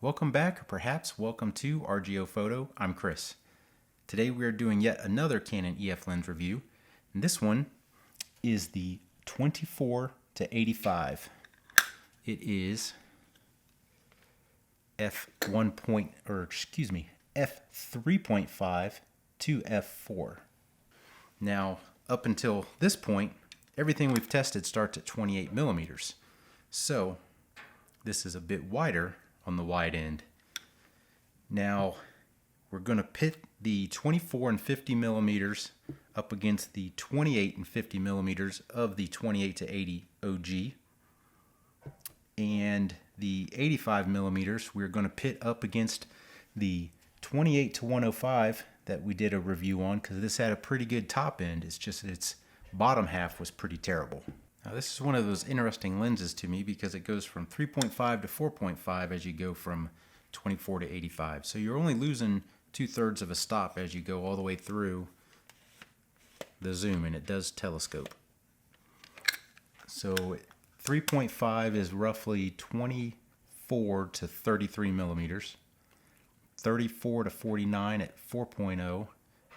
Welcome back, or perhaps welcome to RGO Photo. I'm Chris. Today we are doing yet another Canon EF lens review, and this one is the 24-85. It is f3.5 to f4. Now, up until this point, everything we've tested starts at 28 millimeters. So this is a bit wider on the wide end. Now we're going to pit the 24 and 50 millimeters up against the 28 and 50 millimeters of the 28 to 80 OG, and the 85 millimeters we're going to pit up against the 28 to 105 that we did a review on, because this had a pretty good top end. It's just that its bottom half was pretty terrible. Now this is one of those interesting lenses to me because it goes from 3.5 to 4.5 as you go from 24 to 85. So you're only losing 2/3 of a stop as you go all the way through the zoom, and it does telescope. So 3.5 is roughly 24 to 33 millimeters, 34 to 49 at 4.0,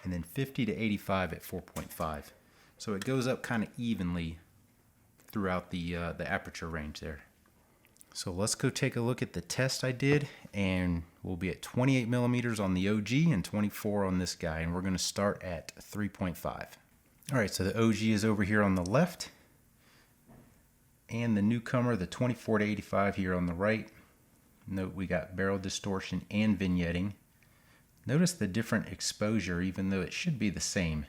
and then 50 to 85 at 4.5. So it goes up kind of evenly throughout the aperture range there. So let's go take a look at the test I did, and we'll be at 28 millimeters on the OG and 24 on this guy, and we're going to start at 3.5. All right, so the OG is over here on the left, and the newcomer, the 24 to 85 here on the right. Note we got barrel distortion and vignetting. Notice the different exposure, even though it should be the same.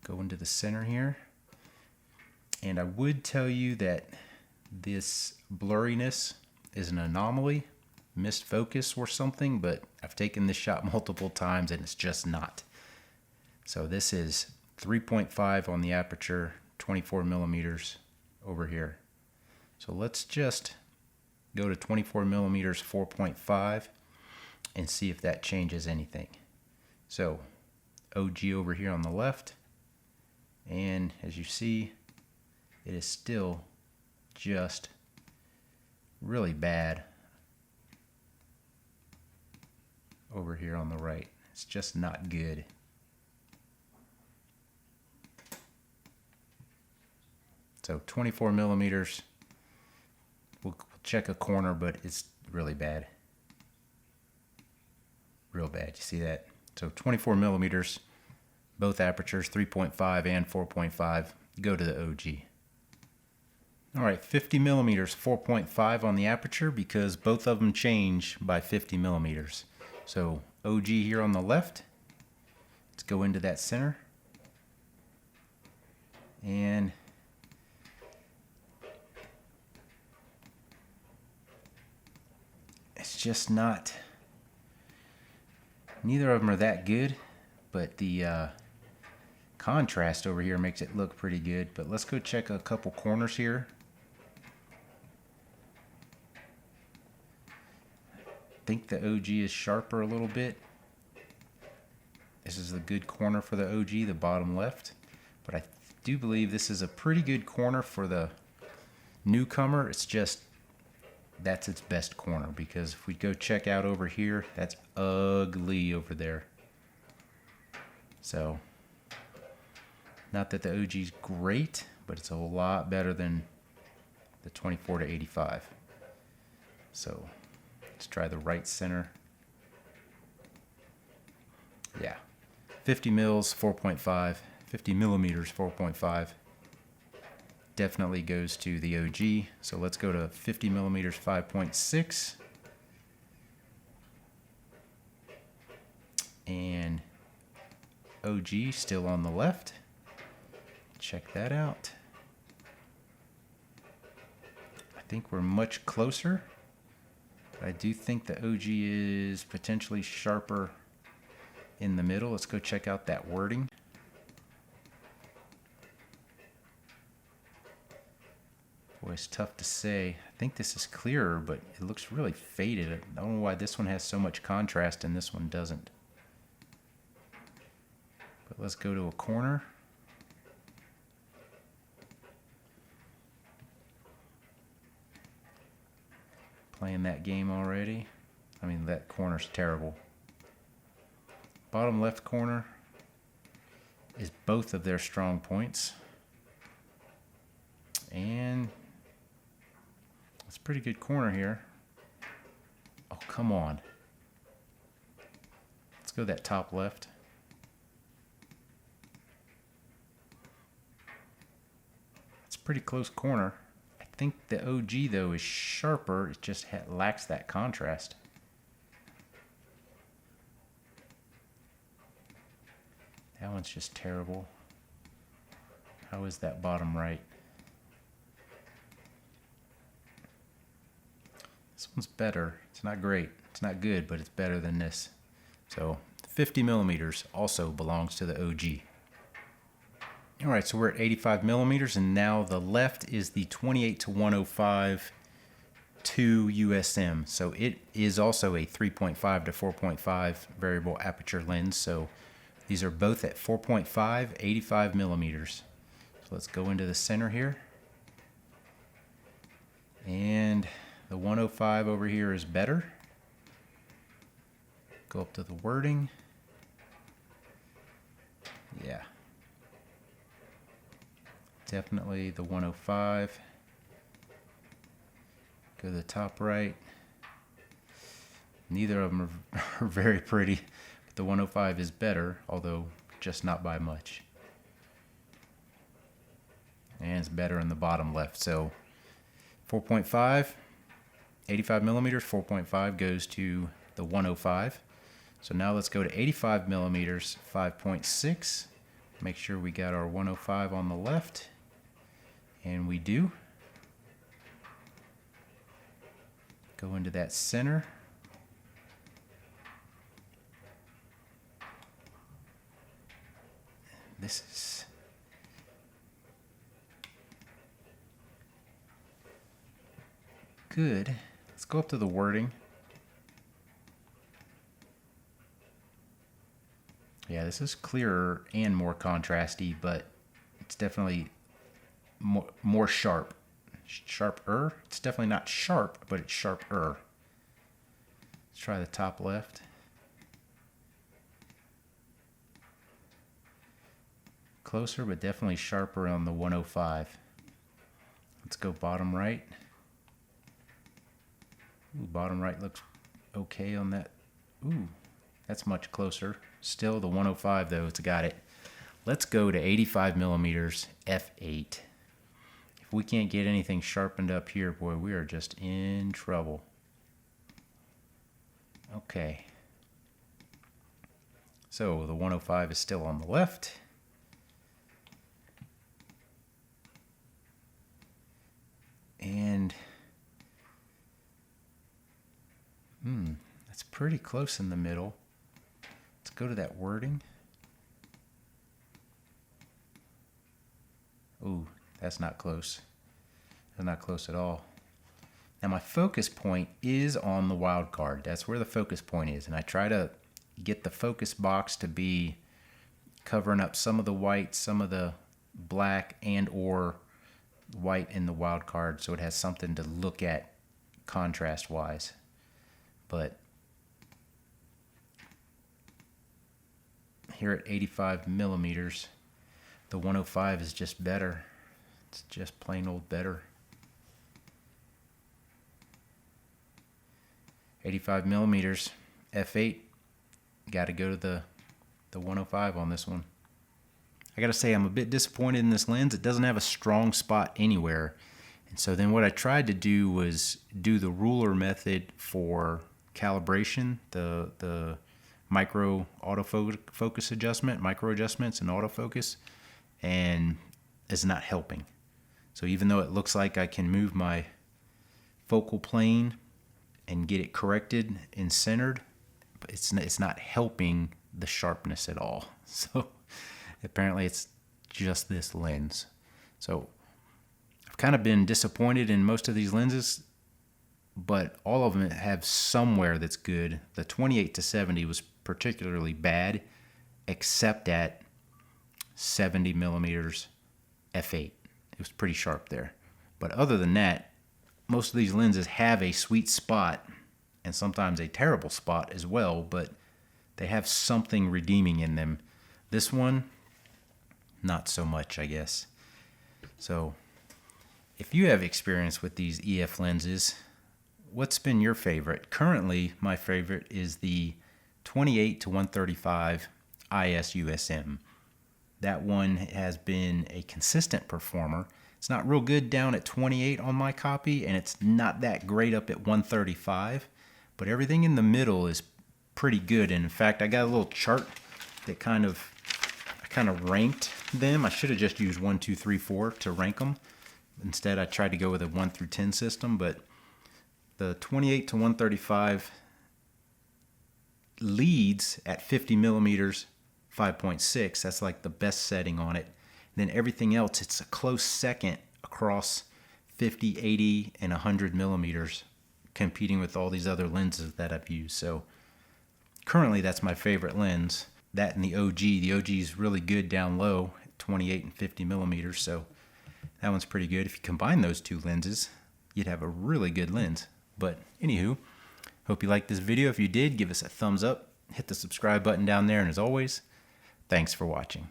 Go into the center here, and I would tell you that this blurriness is an anomaly, missed focus or something, but I've taken this shot multiple times and it's just not. So this is 3.5 on the aperture, 24 millimeters over here. So let's just go to 24 millimeters 4.5 and see if that changes anything. So OG over here on the left, and as you see, it is still just really bad over here on the right. It's just not good. So 24 millimeters, we'll check a corner, but it's really bad. Real bad, you see that? So 24 millimeters, both apertures, 3.5 and 4.5, go to the OG. All right, 50 millimeters, 4.5 on the aperture, because both of them change by 50 millimeters. So OG here on the left, let's go into that center. And it's just not, neither of them are that good, but the contrast over here makes it look pretty good. But let's go check a couple corners here. I think the OG is sharper a little bit. This is a good corner for the OG, the bottom left. But I do believe this is a pretty good corner for the newcomer. It's just, that's its best corner, because if we go check out over here, that's ugly over there. So, not that the OG is great, but it's a lot better than the 24 to 85. So let's try the right center. Yeah, 50 mils 4.5, 50 millimeters 4.5. Definitely goes to the OG. So let's go to 50 millimeters 5.6. And OG still on the left. Check that out. I think we're much closer. But I do think the OG is potentially sharper in the middle. Let's go check out that wording. Boy, it's tough to say. I think this is clearer, but it looks really faded. I don't know why this one has so much contrast and this one doesn't. But let's go to a corner. Playing that game already. I mean, that corner's terrible. Bottom left corner is both of their strong points. And it's a pretty good corner here. Oh, come on. Let's go that top left. It's a pretty close corner. I think the OG, though, is sharper. It just lacks that contrast. That one's just terrible. How is that bottom right? This one's better. It's not great. It's not good, but it's better than this. So 50 millimeters also belongs to the OG. All right, so we're at 85 millimeters, and now the left is the 28-105 2 USM. So it is also a 3.5 to 4.5 variable aperture lens. So these are both at 4.5, 85 millimeters. So let's go into the center here. And the 105 over here is better. Go up to the wording. Yeah. Definitely the 105. Go to the top right. Neither of them are very pretty. But the 105 is better, although just not by much. And it's better in the bottom left. So 4.5, 85 millimeters, 4.5 goes to the 105. So now let's go to 85 millimeters, 5.6. Make sure we got our 105 on the left. And we do. Go into that center. This is good. Let's go up to the wording. Yeah, this is clearer and more contrasty, but it's definitely more sharp. Sharper. It's definitely not sharp, but it's sharper. Let's try the top left. Closer, but definitely sharper on the 105. Let's go bottom right. Ooh, bottom right looks okay on that. Ooh, that's much closer. Still the 105 though, it's got it. Let's go to 85 millimeters f8. If we can't get anything sharpened up here, boy, we are just in trouble. Okay. So the 105 is still on the left. And that's pretty close in the middle. Let's go to that wording. Ooh, that's not close. That's not close at all. Now my focus point is on the wild card. That's where the focus point is. And I try to get the focus box to be covering up some of the white, some of the black, and or white in the wild card, so it has something to look at contrast wise. But here at 85 millimeters, the 105 is just better. It's just plain old better. 85 millimeters f8, got to go to the 105 on this one. I gotta say, I'm a bit disappointed in this lens. It doesn't have a strong spot anywhere. And so then what I tried to do was do the ruler method for calibration, the micro autofocus adjustment, micro adjustments and autofocus, and it's not helping. So even though it looks like I can move my focal plane and get it corrected and centered, but it's not helping the sharpness at all. So apparently it's just this lens. So I've kind of been disappointed in most of these lenses, but all of them have somewhere that's good. The 28-70 was particularly bad, except at 70 millimeters f8. It was pretty sharp there. But other than that, most of these lenses have a sweet spot and sometimes a terrible spot as well, but they have something redeeming in them. This one, not so much, I guess. So if you have experience with these EF lenses, what's been your favorite? Currently, my favorite is the 28-135 IS USM. That one has been a consistent performer. It's not real good down at 28 on my copy, and it's not that great up at 135, but everything in the middle is pretty good. And in fact, I got a little chart that I kind of ranked them. I should have just used 1, 2, 3, 4 to rank them. Instead, I tried to go with a 1 through 10 system, but the 28-135 leads at 50 millimeters 5.6. That's like the best setting on it. And then everything else, it's a close second across 50, 80, and 100 millimeters, competing with all these other lenses that I've used. So currently, that's my favorite lens. That and the OG. The OG is really good down low at 28 and 50 millimeters. So that one's pretty good. If you combine those two lenses, you'd have a really good lens. But anywho, hope you liked this video. If you did, give us a thumbs up. Hit the subscribe button down there. And as always, thanks for watching.